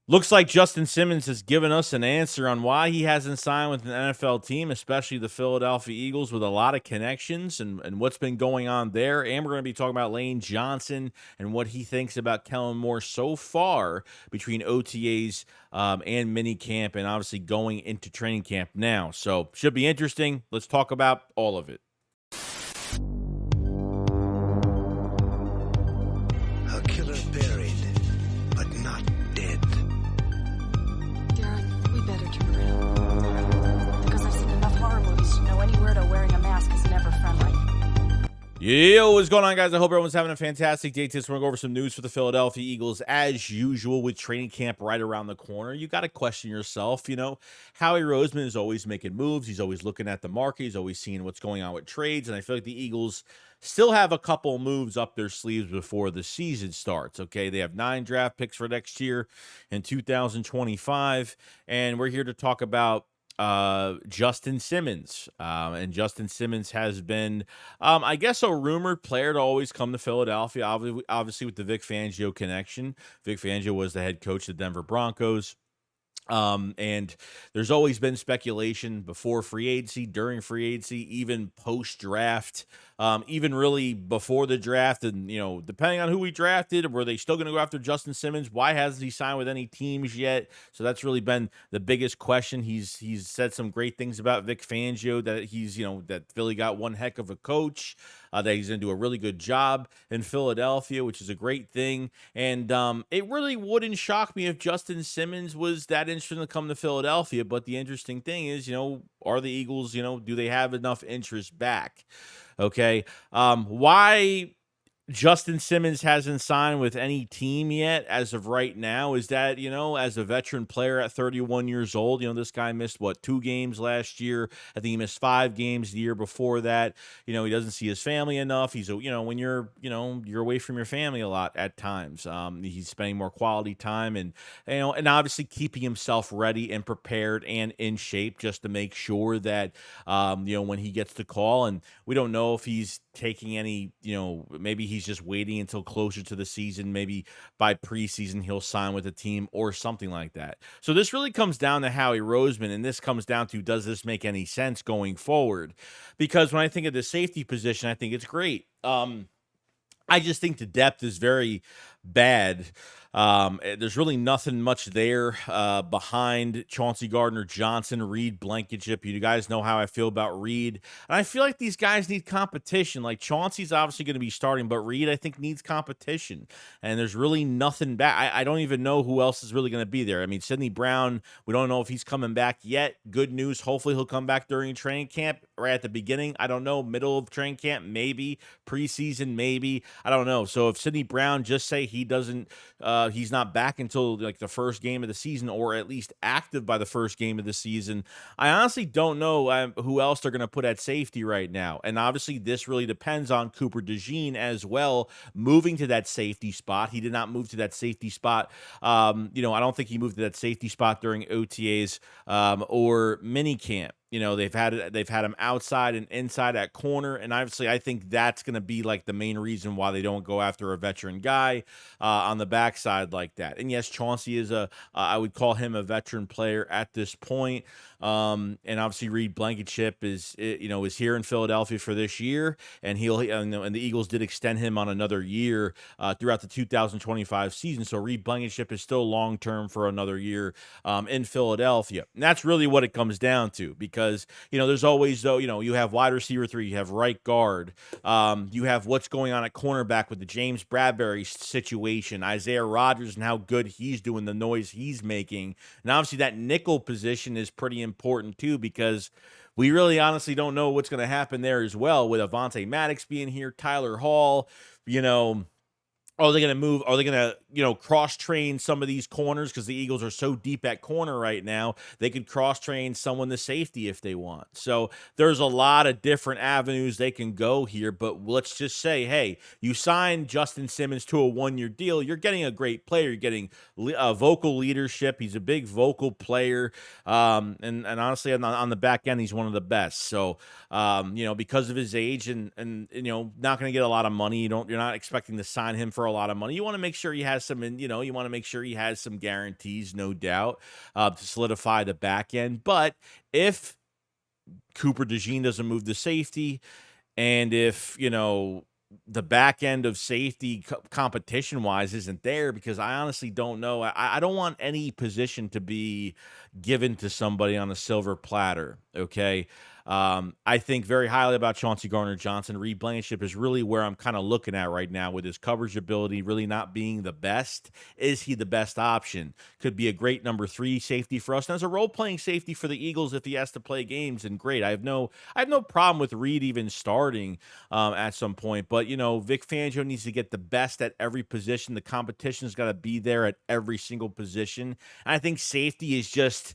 Looks like Justin Simmons has given us an answer on why he hasn't signed with an NFL team, especially the Philadelphia Eagles, with a lot of connections and what's been going on there. And we're going to be talking about Lane Johnson and what he thinks about Kellen Moore so far between OTAs and mini camp, and obviously going into training camp now. So should be interesting. Let's talk about all of it. A killer buried, but not dead. Darren, we better turn around. Because I've seen enough horror movies to know any weirdo wearing a mask is never friendly. Yo, what's going on, guys? I hope everyone's having a fantastic day today. So we're going to go over some news for the Philadelphia Eagles. As usual, with training camp right around the corner, you got to question yourself. Howie Roseman is always making moves. He's always looking at the market. He's always seeing what's going on with trades. And I feel like the Eagles still have a couple moves up their sleeves before the season starts. Okay, they have 9 draft picks for next year in 2025. And we're here to talk about Justin Simmons. And Justin Simmons has been, I guess, a rumored player to always come to Philadelphia, obviously with the Vic Fangio connection. Vic Fangio was the head coach of the Denver Broncos. And there's always been speculation before free agency, during free agency, even post draft, even really before the draft. And, depending on who we drafted, were they still going to go after Justin Simmons? Why hasn't he signed with any teams yet? So that's really been the biggest question. He's said some great things about Vic Fangio, that that Philly got one heck of a coach, that he's going to do a really good job in Philadelphia, which is a great thing. And it really wouldn't shock me if Justin Simmons was that interested to come to Philadelphia. But the interesting thing is, are the Eagles, do they have enough interest back? Okay. Why Justin Simmons hasn't signed with any team yet as of right now is that, as a veteran player at 31 years old, this guy missed 2 games last year. I think he missed 5 games the year before that. He doesn't see his family enough. He's, when you're away from your family a lot at times. He's spending more quality time and obviously keeping himself ready and prepared and in shape just to make sure that, when he gets the call, and we don't know if he's taking any, maybe he's just waiting until closer to the season. Maybe by preseason he'll sign with a team or something like that. So this really comes down to Howie Roseman, and this comes down to, does this make any sense going forward? Because when I think of the safety position, I think it's great. I just think the depth is very bad. There's really nothing much there behind Chauncey Gardner-Johnson, Reed Blankenship. You guys know how I feel about Reed. And I feel like these guys need competition. Like, Chauncey's obviously going to be starting, but Reed, I think, needs competition. And there's really nothing back. I don't even know who else is really going to be there. I mean, Sidney Brown, we don't know if he's coming back yet. Good news. Hopefully he'll come back during training camp, right at the beginning. I don't know. Middle of training camp, maybe. Preseason, maybe. I don't know. So if Sidney Brown, just say he doesn't, he's not back until like the first game of the season, or at least active by the first game of the season, I honestly don't know who else they're going to put at safety right now. And obviously this really depends on Cooper DeJean as well, moving to that safety spot. He did not move to that safety spot. I don't think he moved to that safety spot during OTAs or mini camp. They've had him outside and inside at corner, and obviously I think that's going to be like the main reason why they don't go after a veteran guy on the backside like that. And yes, Chauncey is I would call him a veteran player at this point. And obviously Reed Blankenship is here in Philadelphia for this year, and and the Eagles did extend him on another year throughout the 2025 season. So Reed Blankenship is still long term for another year in Philadelphia. And that's really what it comes down to, because there's always, though, you have wide receiver 3, you have right guard, you have what's going on at cornerback with the James Bradbury situation, Isaiah Rodgers and how good he's doing, the noise he's making. And obviously that nickel position is pretty important too, because we really honestly don't know what's going to happen there as well, with Avonte Maddox being here, Tyler Hall, are they going to move? Are they going to, cross-train some of these corners? Because the Eagles are so deep at corner right now, they could cross-train someone to safety if they want. So there's a lot of different avenues they can go here. But let's just say, hey, you signed Justin Simmons to a 1-year deal. You're getting a great player. You're getting vocal leadership. He's a big vocal player. And honestly, on the back end, he's one of the best. So, because of his age and not going to get a lot of money, you're not expecting to sign him for for a lot of money. You want to make sure he has some, you want to make sure he has some guarantees, no doubt, to solidify the back end. But if Cooper DeJean doesn't move to safety, and if, the back end of safety competition-wise isn't there, because I honestly don't know. I don't want any position to be given to somebody on a silver platter, okay? I think very highly about Chauncey Gardner-Johnson. Reed Blankenship is really where I'm kind of looking at right now with his coverage ability really not being the best. Is he the best option? Could be a great number 3 safety for us. And as a role-playing safety for the Eagles, if he has to play games, and great. I have no problem with Reed even starting at some point. But, Vic Fangio needs to get the best at every position. The competition's got to be there at every single position. And I think safety is just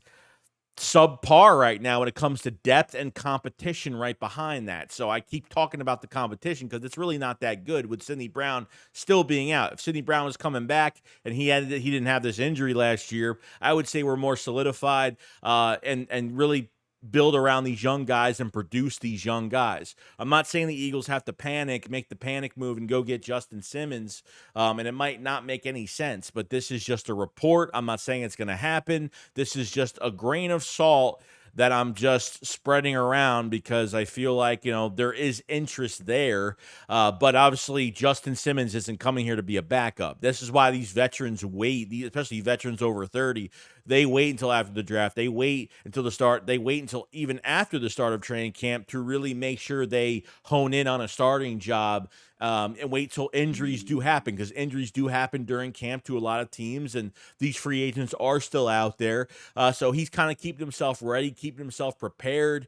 subpar right now when it comes to depth and competition right behind that. So I keep talking about the competition because it's really not that good with Sidney Brown still being out. If Sidney Brown was coming back and he didn't have this injury last year, I would say we're more solidified and really build around these young guys and produce these young guys. I'm not saying the Eagles have to panic, make the panic move and go get Justin Simmons, and it might not make any sense, but this is just a report. I'm not saying it's going to happen. This is just a grain of salt that I'm just spreading around because I feel like, there is interest there. But obviously Justin Simmons isn't coming here to be a backup. This is why these veterans wait, especially veterans over 30. They wait until after the draft. They wait until the start. They wait until even after the start of training camp to really make sure they hone in on a starting job, and wait till injuries do happen, because injuries do happen during camp to a lot of teams, and these free agents are still out there. So he's kind of keeping himself ready, keeping himself prepared.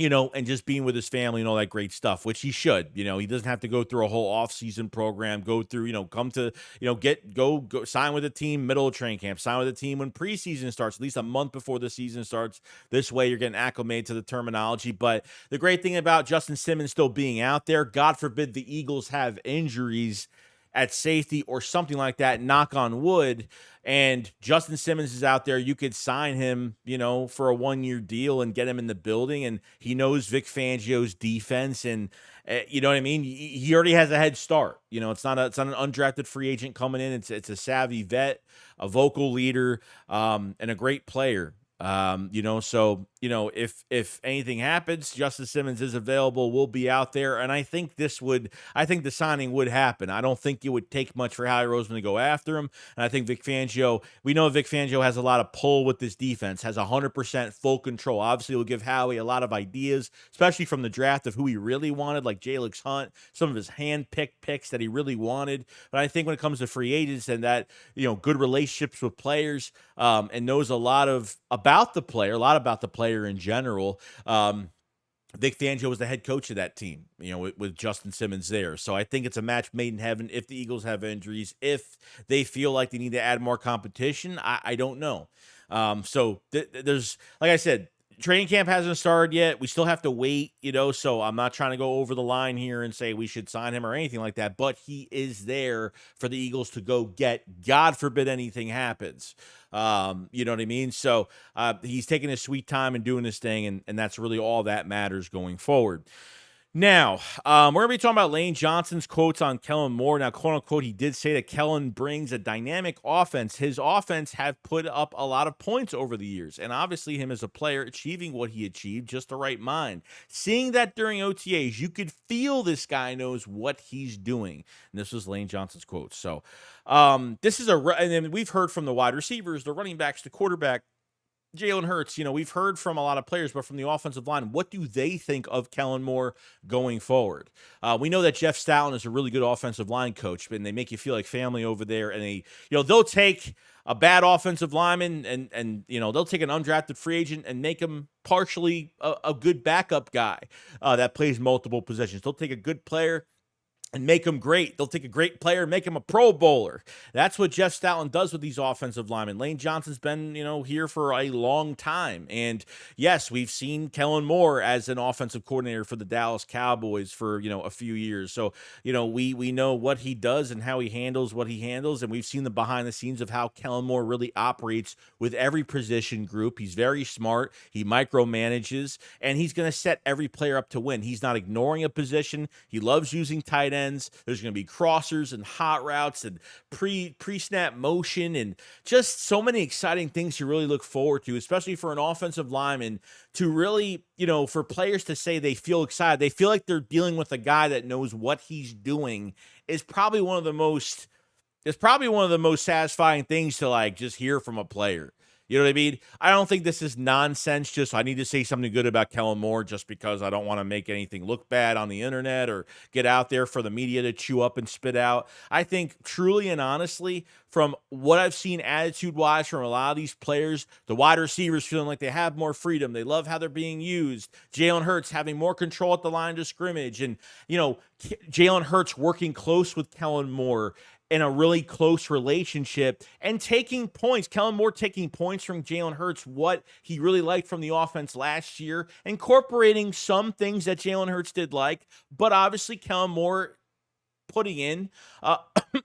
And just being with his family and all that great stuff, which he should. He doesn't have to go through a whole offseason program, go through, come to, go sign with a team middle of training camp, sign with a team when preseason starts, at least a month before the season starts. This way you're getting acclimated to the terminology. But the great thing about Justin Simmons still being out there, God forbid the Eagles have injuries at safety or something like that, knock on wood, and Justin Simmons is out there, you could sign him, for a 1-year deal and get him in the building, and he knows Vic Fangio's defense, and you know what I mean? He already has a head start. It's not an undrafted free agent coming in. It's a savvy vet, a vocal leader, and a great player. If anything happens, Justin Simmons is available, will be out there. And I think the signing would happen. I don't think it would take much for Howie Roseman to go after him. And I think we know Vic Fangio has a lot of pull with this defense, has 100% full control. Obviously, it will give Howie a lot of ideas, especially from the draft of who he really wanted, like Jalix Hunt, some of his hand-picked picks that he really wanted. But I think when it comes to free agents and that, good relationships with players, and knows a lot about the player in general. Vic Fangio was the head coach of that team, with Justin Simmons there. So I think it's a match made in heaven if the Eagles have injuries. If they feel like they need to add more competition, I don't know. There's, like I said, training camp hasn't started yet. We still have to wait, so I'm not trying to go over the line here and say we should sign him or anything like that, but he is there for the Eagles to go get, God forbid anything happens. You know what I mean? So he's taking his sweet time and doing his thing, and that's really all that matters going forward. Now, we're going to be talking about Lane Johnson's quotes on Kellen Moore. Now, quote unquote, he did say that Kellen brings a dynamic offense. His offense have put up a lot of points over the years, and obviously him as a player achieving what he achieved, just the right mind. Seeing that during OTAs, you could feel this guy knows what he's doing. And this was Lane Johnson's quote. So this is and then we've heard from the wide receivers, the running backs, the quarterback, Jalen Hurts, we've heard from a lot of players, but from the offensive line, what do they think of Kellen Moore going forward? We know that Jeff Stoutland is a really good offensive line coach, and they make you feel like family over there. And they'll take a bad offensive lineman and they'll take an undrafted free agent and make him partially a good backup guy that plays multiple positions. They'll take a good player and make him great. They'll take a great player and make him a Pro Bowler. That's what Jeff Stoutland does with these offensive linemen. Lane Johnson's been, here for a long time. And yes, we've seen Kellen Moore as an offensive coordinator for the Dallas Cowboys for, a few years. So, we know what he does and how he handles what he handles. And we've seen the behind the scenes of how Kellen Moore really operates with every position group. He's very smart. He micromanages, and he's going to set every player up to win. He's not ignoring a position. He loves using tight ends. There's going to be crossers and hot routes and pre-snap motion and just so many exciting things to really look forward to, especially for an offensive lineman to really, for players to say they feel excited, they feel like they're dealing with a guy that knows what he's doing is probably one of the most satisfying things to just hear from a player. You know what I mean? I don't think this is nonsense. Just I need to say something good about Kellen Moore just because I don't want to make anything look bad on the internet or get out there for the media to chew up and spit out. I think truly and honestly, from what I've seen attitude-wise from a lot of these players, the wide receivers feeling like they have more freedom. They love how they're being used. Jalen Hurts having more control at the line of scrimmage. And, Jalen Hurts working close with Kellen Moore in a really close relationship and taking points. Kellen Moore taking points from Jalen Hurts, what he really liked from the offense last year, incorporating some things that Jalen Hurts did like, but obviously Kellen Moore putting in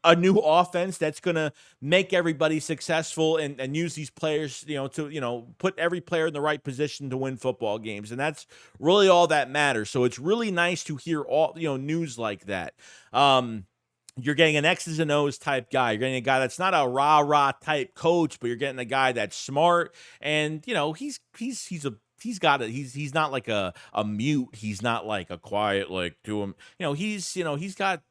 a new offense that's going to make everybody successful and use these players, to put every player in the right position to win football games. And that's really all that matters. So it's really nice to hear all, news like that. You're getting an X's and O's type guy. You're getting a guy that's not a rah-rah type coach, but you're getting a guy that's smart. And, he's not like a mute. He's not like a quiet, to him. He's got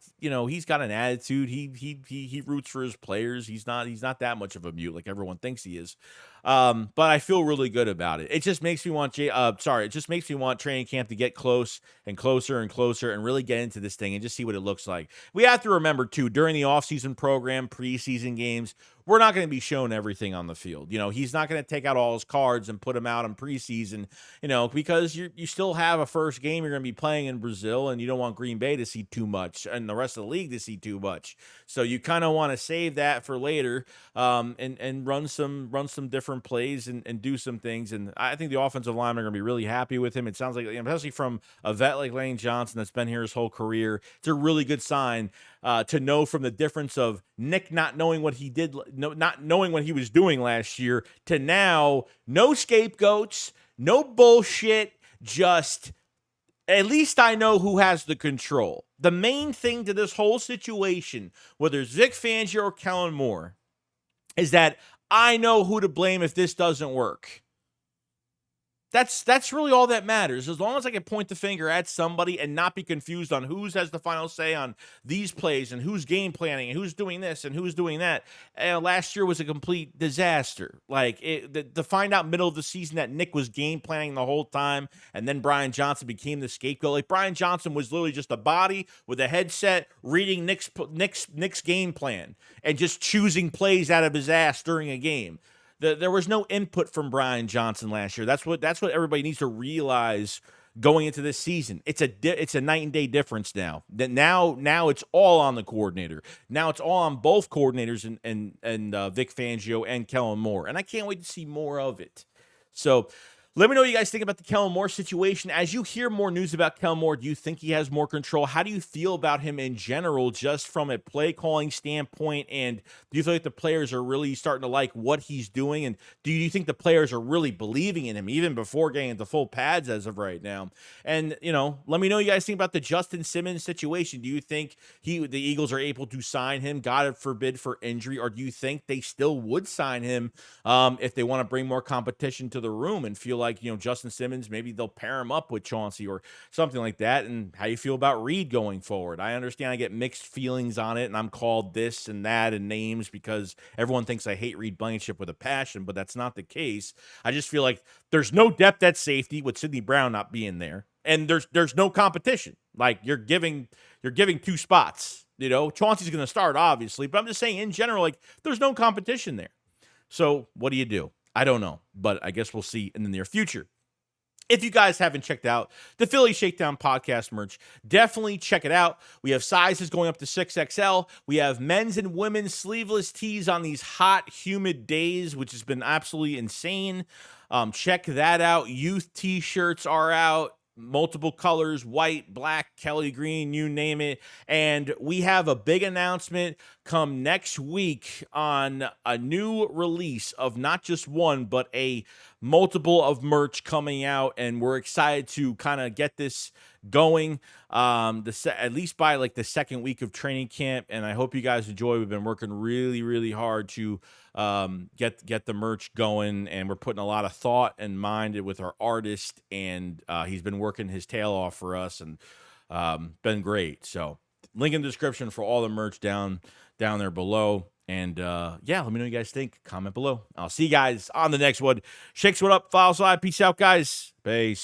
an attitude. He roots for his players. He's not that much of a mute like everyone thinks he is. But I feel really good about it. It just makes me want training camp to get close and closer and closer and really get into this thing and just see what it looks like. We have to remember too, during the offseason program, preseason games, we're not going to be shown everything on the field. He's not going to take out all his cards and put them out in preseason, because you still have a first game you're going to be playing in Brazil, and you don't want Green Bay to see too much and the rest of the league to see too much. So you kind of want to save that for later, and run some different plays and do some things. And I think the offensive linemen are going to be really happy with him. It sounds like, especially from a vet like Lane Johnson that's been here his whole career, it's a really good sign to know from the difference of Nick not knowing what he did, not knowing what he was doing last year, to now no scapegoats, no bullshit, just at least I know who has the control. The main thing to this whole situation, whether it's Vic Fangio or Kellen Moore, is that I know who to blame if this doesn't work. That's really all that matters. As long as I can point the finger at somebody and not be confused on who has the final say on these plays and who's game planning and who's doing this and who's doing that. Last year was a complete disaster. To find out middle of the season that Nick was game planning the whole time and then Brian Johnson became the scapegoat. Brian Johnson was literally just a body with a headset reading Nick's game plan and just choosing plays out of his ass during a game. There was no input from Brian Johnson last year. That's what everybody needs to realize going into this season. It's a night and day difference now. That now it's all on the coordinator. Now it's all on both coordinators and Vic Fangio and Kellen Moore. And I can't wait to see more of it. So let me know what you guys think about the Kellen Moore situation. As you hear more news about Kellen Moore, do you think he has more control? How do you feel about him in general, just from a play calling standpoint? And do you feel like the players are really starting to like what he's doing? And do you think the players are really believing in him, even before getting into full pads as of right now? And, let me know what you guys think about the Justin Simmons situation. Do you think the Eagles are able to sign him, God forbid, for injury? Or do you think they still would sign him if they want to bring more competition to the room and feel like, Justin Simmons, maybe they'll pair him up with Chauncey or something like that? And how you feel about Reed going forward? I understand I get mixed feelings on it, and I'm called this and that and names because everyone thinks I hate Reed Blankenship with a passion, but that's not the case. I just feel like there's no depth at safety with Sidney Brown not being there, and there's no competition. You're giving two spots. Chauncey's going to start, obviously, but I'm just saying in general, there's no competition there. So what do you do? I don't know, but I guess we'll see in the near future. If you guys haven't checked out the Philly Shakedown podcast merch, definitely check it out. We have sizes going up to 6XL. We have men's and women's sleeveless tees on these hot, humid days, which has been absolutely insane. Check that out. Youth t-shirts are out. multiple colors, white, black, Kelly green, you name it. And we have a big announcement come next week on a new release of not just one, but a multiple of merch coming out. And we're excited to kind of get this going at least by like the second week of training camp. And I hope you guys enjoy. We've been working really hard to get the merch going, and we're putting a lot of thought and mind with our artist, and he's been working his tail off for us, and been great. So link in the description for all the merch down there below. And yeah, let me know what you guys think. Comment below. I'll see you guys on the next one. Shakes, what up? File slide. Peace out, guys. Peace.